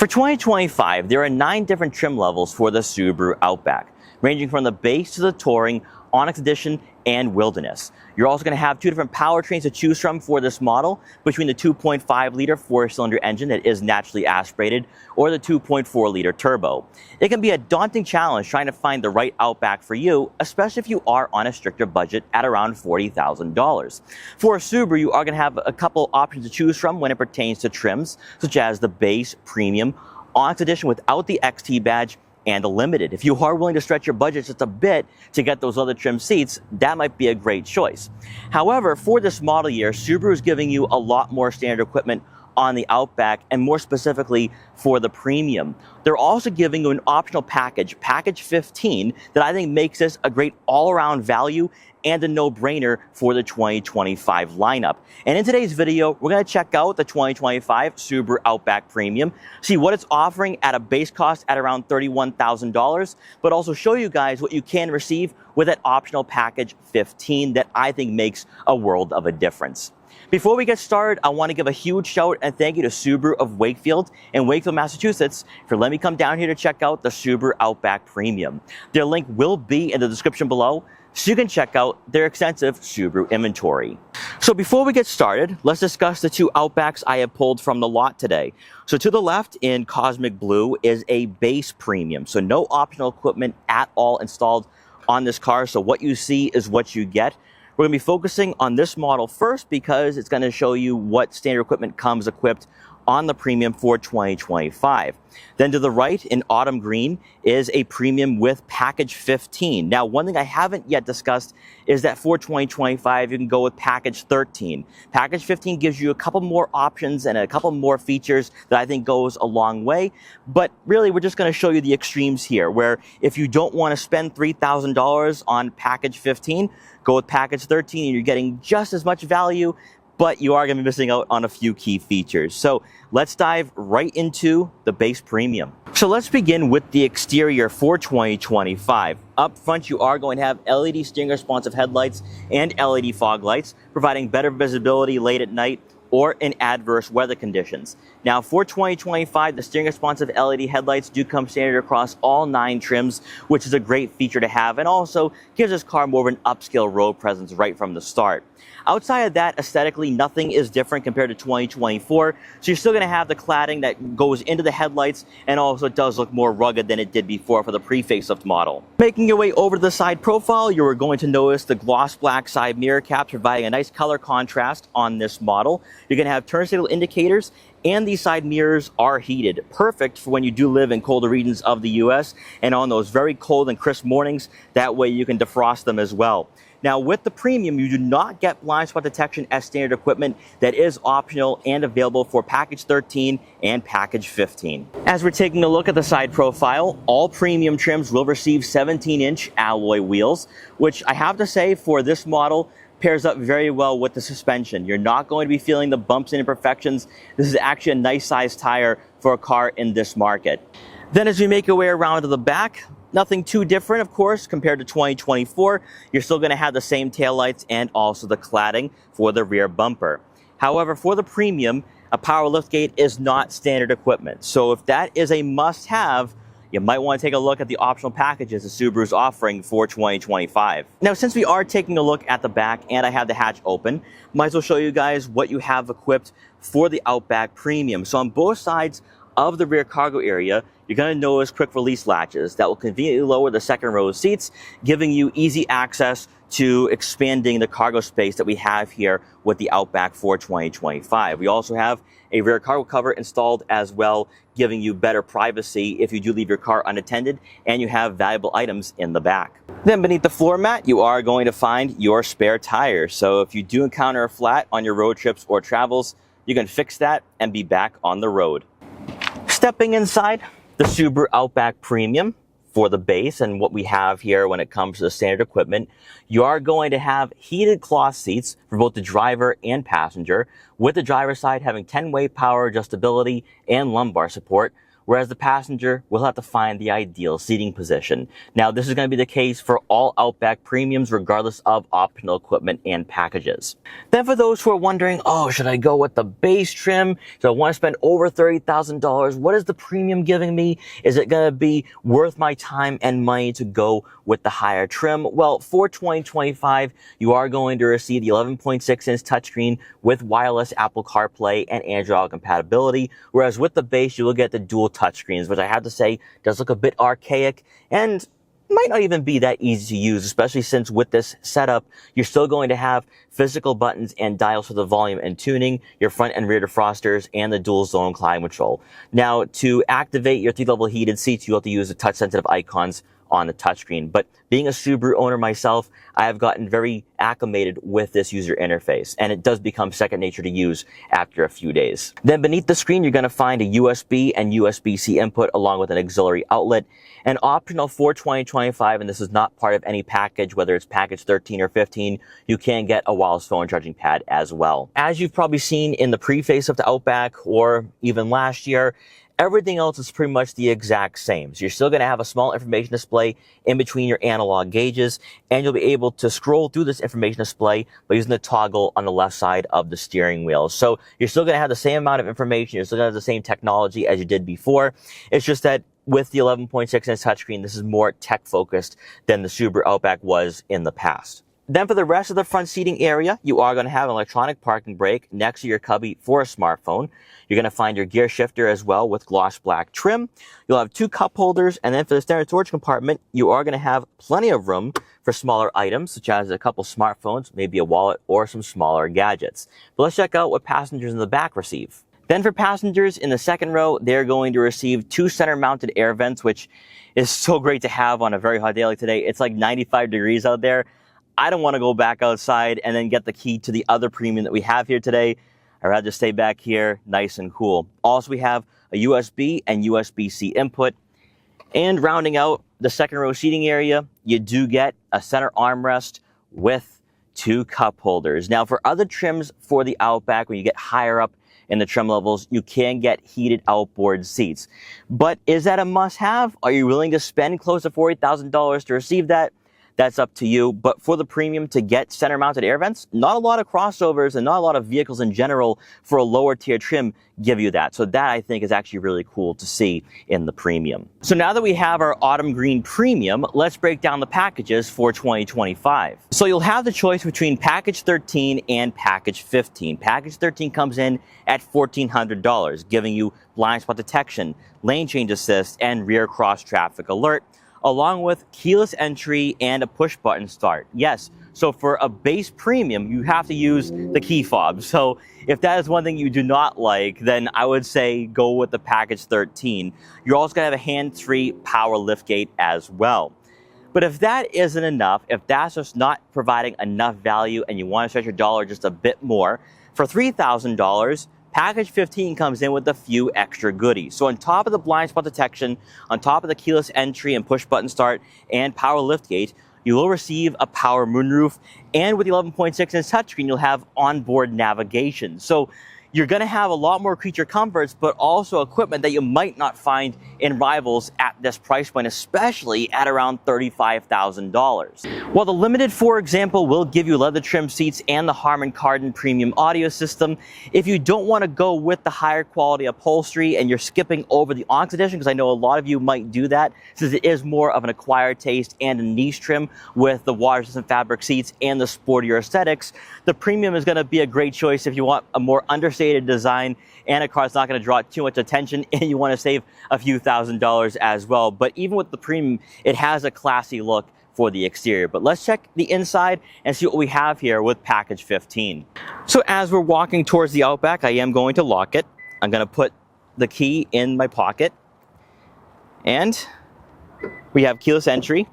For 2025, there are 9 different trim levels for the Subaru Outback, ranging from the base to the Touring, Onyx Edition, and Wilderness. You're also going to have 2 different powertrains to choose from for this model, between the 2.5-liter 4-cylinder engine that is naturally aspirated or the 2.4-liter turbo. It can be a daunting challenge trying to find the right Outback for you, especially if you are on a stricter budget at around $40,000. For a Subaru, you are going to have a couple options to choose from when it pertains to trims, such as the base, premium, Onyx Edition without the XT badge, and the limited. If you are willing to stretch your budget just a bit to get those other trim seats, that might be a great choice. However, for this model year, Subaru is giving you a lot more standard equipment on the Outback, and more specifically for the premium. They're also giving you an optional package, package 15, that I think makes this a great all-around value and a no-brainer for the 2025 lineup. And in today's video, we're going to check out the 2025 Subaru Outback Premium, see what it's offering at a base cost at around $31,000, but also show you guys what you can receive with that optional package 15 that I think makes a world of a difference. Before we get started, I want to give a huge shout and thank you to Subaru of Wakefield in Wakefield, Massachusetts for letting me come down here to check out the Subaru Outback Premium. Their link will be in the description below, so you can check out their extensive Subaru inventory. So before we get started, let's discuss the 2 Outbacks I have pulled from the lot today. So to the left in Cosmic Blue is a base premium, so no optional equipment at all installed on this car, so what you see is what you get. We're going to be focusing on this model first because it's going to show you what standard equipment comes equipped on the Premium for 2025. Then to the right in Autumn Green is a Premium with Package 15. Now, one thing I haven't yet discussed is that for 2025, you can go with Package 13. Package 15 gives you a couple more options and a couple more features that I think goes a long way. But really, we're just going to show you the extremes here, where if you don't want to spend $3,000 on Package 15, go with Package 13 and you're getting just as much value, but you are going to be missing out on a few key features. So let's dive right into the base premium. So let's begin with the exterior for 2025. Up front, you are going to have LED steering responsive headlights and LED fog lights, providing better visibility late at night or in adverse weather conditions. Now for 2025, the steering responsive LED headlights do come standard across all 9 trims, which is a great feature to have and also gives this car more of an upscale road presence right from the start. Outside of that, aesthetically, nothing is different compared to 2024, so you're still going to have the cladding that goes into the headlights, and also it does look more rugged than it did before for the pre-facelift model. Making your way over to the side profile, you are going to notice the gloss black side mirror caps providing a nice color contrast on this model. You're going to have turn signal indicators, and these side mirrors are heated, perfect for when you do live in colder regions of the US and on those very cold and crisp mornings. That way you can defrost them as well. Now with the Premium, you do not get blind spot detection as standard equipment. That is optional and available for Package 13 and Package 15. As we're taking a look at the side profile, all Premium trims will receive 17-inch alloy wheels, which I have to say for this model pairs up very well with the suspension. You're not going to be feeling the bumps and imperfections. This is actually a nice size tire for a car in this market. Then as we make our way around to the back, nothing too different, of course, compared to 2024. You're still going to have the same taillights and also the cladding for the rear bumper. However, for the Premium, a power liftgate is not standard equipment. So if that is a must-have, you might want to take a look at the optional packages that Subaru's offering for 2025. Now, since we are taking a look at the back and I have the hatch open, might as well show you guys what you have equipped for the Outback Premium. So on both sides of the rear cargo area, you're going to notice quick release latches that will conveniently lower the second row of seats, giving you easy access to expanding the cargo space that we have here with the Outback for 2025. We also have a rear cargo cover installed as well, giving you better privacy if you do leave your car unattended and you have valuable items in the back. Then beneath the floor mat, you are going to find your spare tire. So if you do encounter a flat on your road trips or travels, you can fix that and be back on the road. Stepping inside the Subaru Outback Premium for the base and what we have here when it comes to the standard equipment, you are going to have heated cloth seats for both the driver and passenger, with the driver's side having 10-way power adjustability and lumbar support, whereas the passenger will have to find the ideal seating position. Now, this is going to be the case for all Outback Premiums, regardless of optional equipment and packages. Then for those who are wondering, oh, should I go with the base trim? So I want to spend over $30,000. What is the Premium giving me? Is it going to be worth my time and money to go with the higher trim? Well, for 2025, you are going to receive the 11.6-inch touchscreen with wireless Apple CarPlay and Android Auto compatibility, whereas with the base, you will get the dual touchscreens, which I have to say does look a bit archaic and might not even be that easy to use, especially since with this setup, you're still going to have physical buttons and dials for the volume and tuning, your front and rear defrosters, and the dual zone climate control. Now, to activate your 3-level heated seats, you have to use the touch-sensitive icons on the touchscreen. But being a Subaru owner myself, I have gotten very acclimated with this user interface, and it does become second nature to use after a few days. Then beneath the screen, you're going to find a USB and USB-C input along with an auxiliary outlet. And optional for 2025, and this is not part of any package, whether it's package 13 or 15, you can get a wireless phone charging pad as well. As you've probably seen in the preface of the Outback or even last year, everything else is pretty much the exact same. So you're still going to have a small information display in between your analog gauges, and you'll be able to scroll through this information display by using the toggle on the left side of the steering wheel. So you're still going to have the same amount of information. You're still going to have the same technology as you did before. It's just that with the 11.6-inch touchscreen, this is more tech-focused than the Subaru Outback was in the past. Then for the rest of the front seating area, you are going to have an electronic parking brake next to your cubby for a smartphone. You're going to find your gear shifter as well with gloss black trim. You'll have 2 cup holders, and then for the standard storage compartment, you are going to have plenty of room for smaller items, such as a couple smartphones, maybe a wallet, or some smaller gadgets. But let's check out what passengers in the back receive. Then for passengers in the second row, they're going to receive 2 center-mounted air vents, which is so great to have on a very hot day like today. It's like 95 degrees out there. I don't want to go back outside and then get the key to the other Premium that we have here today. I'd rather stay back here nice and cool. Also, we have a USB and USB-C input. And rounding out the second row seating area, you do get a center armrest with 2 cup holders. Now, for other trims for the Outback, when you get higher up in the trim levels, you can get heated outboard seats. But is that a must-have? Are you willing to spend close to $40,000 to receive that? That's up to you. But for the Premium, to get center-mounted air vents, not a lot of crossovers and not a lot of vehicles in general for a lower tier trim give you that. So that, I think, is actually really cool to see in the Premium. So now that we have our autumn green Premium, let's break down the packages for 2025. So you'll have the choice between package 13 and package 15. Package 13 comes in at $1,400, giving you blind spot detection, lane change assist, and rear cross traffic alert, along with keyless entry and a push button start. Yes, so for a base Premium, you have to use the key fob. So if that is one thing you do not like, then I would say go with the package 13. You're also gonna have a hands-free power liftgate as well. But if that isn't enough, if that's just not providing enough value and you want to stretch your dollar just a bit more, for $3,000, package 15 comes in with a few extra goodies. So on top of the blind spot detection, on top of the keyless entry and push button start and power liftgate, you will receive a power moonroof, and with the 11.6-inch touchscreen, you'll have onboard navigation. So you're going to have a lot more creature comforts, but also equipment that you might not find in rivals at this price point, especially at around $35,000. While the Limited, for example, will give you leather trim seats and the Harman Kardon premium audio system, if you don't want to go with the higher quality upholstery and you're skipping over the Onyx Edition, because I know a lot of you might do that, since it is more of an acquired taste and a niche trim with the water-resistant fabric seats and the sportier aesthetics, the Premium is going to be a great choice if you want a more understated design and a car that's not going to draw too much attention and you want to save a few $1,000s as well. But even with the Premium, it has a classy look for the exterior. But let's check the inside and see what we have here with package 15. So as we're walking towards the Outback, I am going to lock it. I'm going to put the key in my pocket, and we have keyless entry,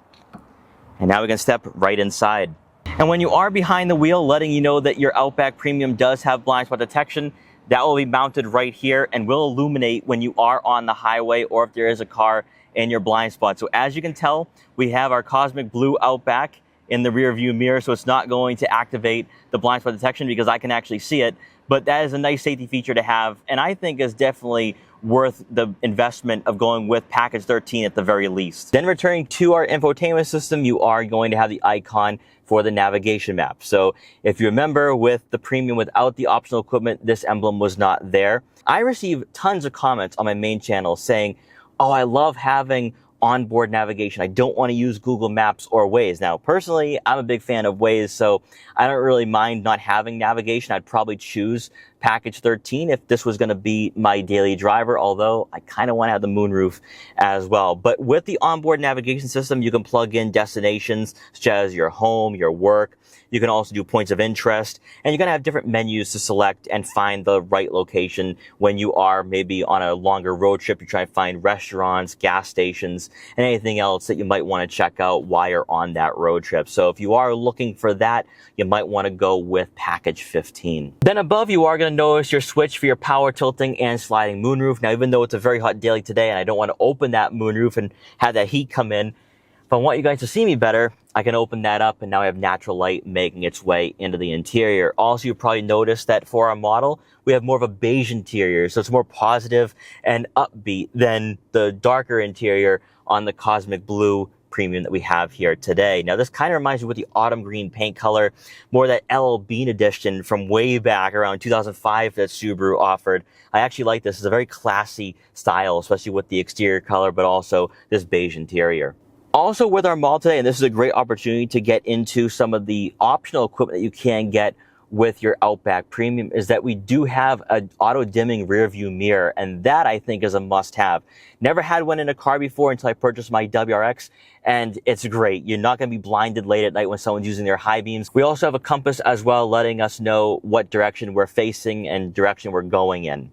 and now we can step right inside. And when you are behind the wheel, letting you know that your Outback Premium does have blind spot detection, that will be mounted right here and will illuminate when you are on the highway or if there is a car in your blind spot. So as you can tell, we have our cosmic blue Outback in the rear view mirror, so it's not going to activate the blind spot detection because I can actually see it. But that is a nice safety feature to have, and I think is definitely worth the investment of going with package 13 at the very least. Then returning to our infotainment system, you are going to have the icon for the navigation map. So if you remember, with the Premium without the optional equipment, this emblem was not there. I received tons of comments on my main channel saying, oh, I love having onboard navigation. I don't want to use Google Maps or Waze. Now, personally, I'm a big fan of Waze, so I don't really mind not having navigation. I'd probably choose package 13 if this was going to be my daily driver, although I kind of want to have the moonroof as well. But with the onboard navigation system, you can plug in destinations such as your home, your work. You can also do points of interest, and you're going to have different menus to select and find the right location when you are maybe on a longer road trip. You try to find restaurants, gas stations, and anything else that you might want to check out while you're on that road trip. So if you are looking for that, you might want to go with package 15. Then above, you are going to notice your switch for your power tilting and sliding moonroof. Now, even though it's a very hot daily today and I don't want to open that moonroof and have that heat come in, if I want you guys to see me better, I can open that up, and now I have natural light making its way into the interior. Also, you probably noticed that for our model, we have more of a beige interior, so it's more positive and upbeat than the darker interior on the Cosmic Blue Premium that we have here today. Now, this kind of reminds me with the autumn green paint color, more that LL Bean edition from way back around 2005 that Subaru offered. I actually like this. It's a very classy style, especially with the exterior color, but also this beige interior. Also with our model today, and this is a great opportunity to get into some of the optional equipment that you can get with your Outback Premium, is that we do have an auto-dimming rear view mirror, and that I think is a must-have. Never had one in a car before until I purchased my WRX, and it's great. You're not going to be blinded late at night when someone's using their high beams. We also have a compass as well, letting us know what direction we're facing and direction we're going in.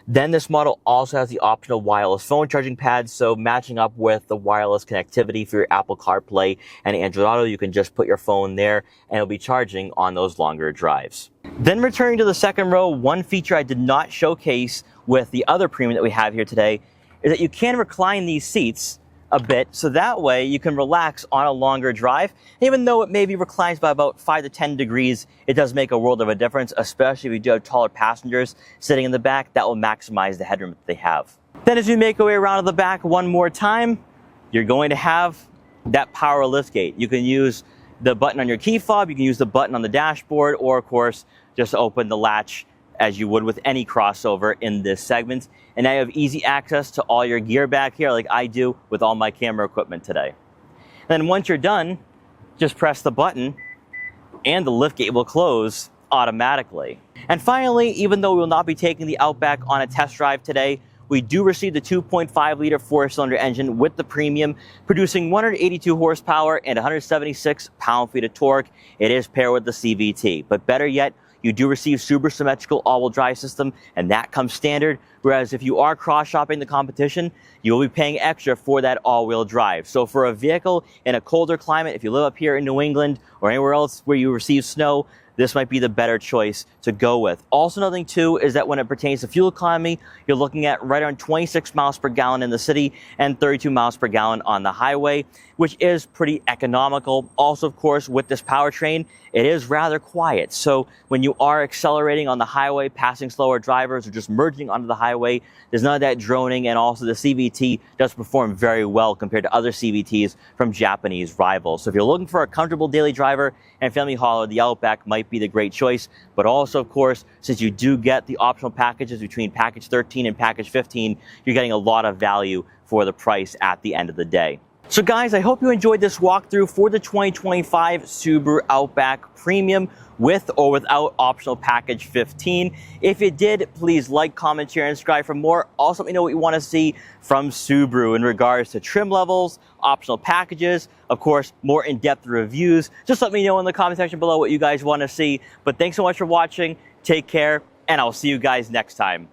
Then this model also has the optional wireless phone charging pad, so matching up with the wireless connectivity for your Apple CarPlay and Android Auto, you can just put your phone there and it'll be charging on those longer drives. Then returning to the second row, one feature I did not showcase with the other Premium that we have here today is that you can recline these seats a bit, so that way you can relax on a longer drive. Even though it maybe reclines by about 5 to 10 degrees, it does make a world of a difference, especially if you do have taller passengers sitting in the back. That will maximize the headroom that they have. Then as we make our way around to the back one more time, you're going to have that power liftgate. You can use the button on your key fob, you can use the button on the dashboard, or of course, just open the latch as you would with any crossover in this segment. And now you have easy access to all your gear back here like I do with all my camera equipment today. And then once you're done, just press the button and the liftgate will close automatically. And finally, even though we will not be taking the Outback on a test drive today, we do receive the 2.5-liter four-cylinder engine with the Premium, producing 182 horsepower and 176 pound-feet of torque. It is paired with the CVT, but better yet, you do receive Subaru symmetrical all-wheel drive system, and that comes standard. Whereas if you are cross-shopping the competition, you will be paying extra for that all-wheel drive. So for a vehicle in a colder climate, if you live up here in New England or anywhere else where you receive snow, this might be the better choice to go with. Also, another thing too is that when it pertains to fuel economy, you're looking at right around 26 miles per gallon in the city and 32 miles per gallon on the highway, which is pretty economical. Also, of course, with this powertrain, it is rather quiet. So when you are accelerating on the highway, passing slower drivers, or just merging onto the highway, there's none of that droning, and also the CVT does perform very well compared to other CVTs from Japanese rivals. So if you're looking for a comfortable daily driver and family hauler, the Outback might be the great choice. But also, of course, since you do get the optional packages between package 13 and package 15, you're getting a lot of value for the price at the end of the day. So guys, I hope you enjoyed this walkthrough for the 2025 Subaru Outback Premium with or without optional package 15. If you did, please like, comment, share, and subscribe for more. Also, let me know what you want to see from Subaru in regards to trim levels, optional packages, of course, more in-depth reviews. Just let me know in the comment section below what you guys want to see. But thanks so much for watching. Take care, and I'll see you guys next time.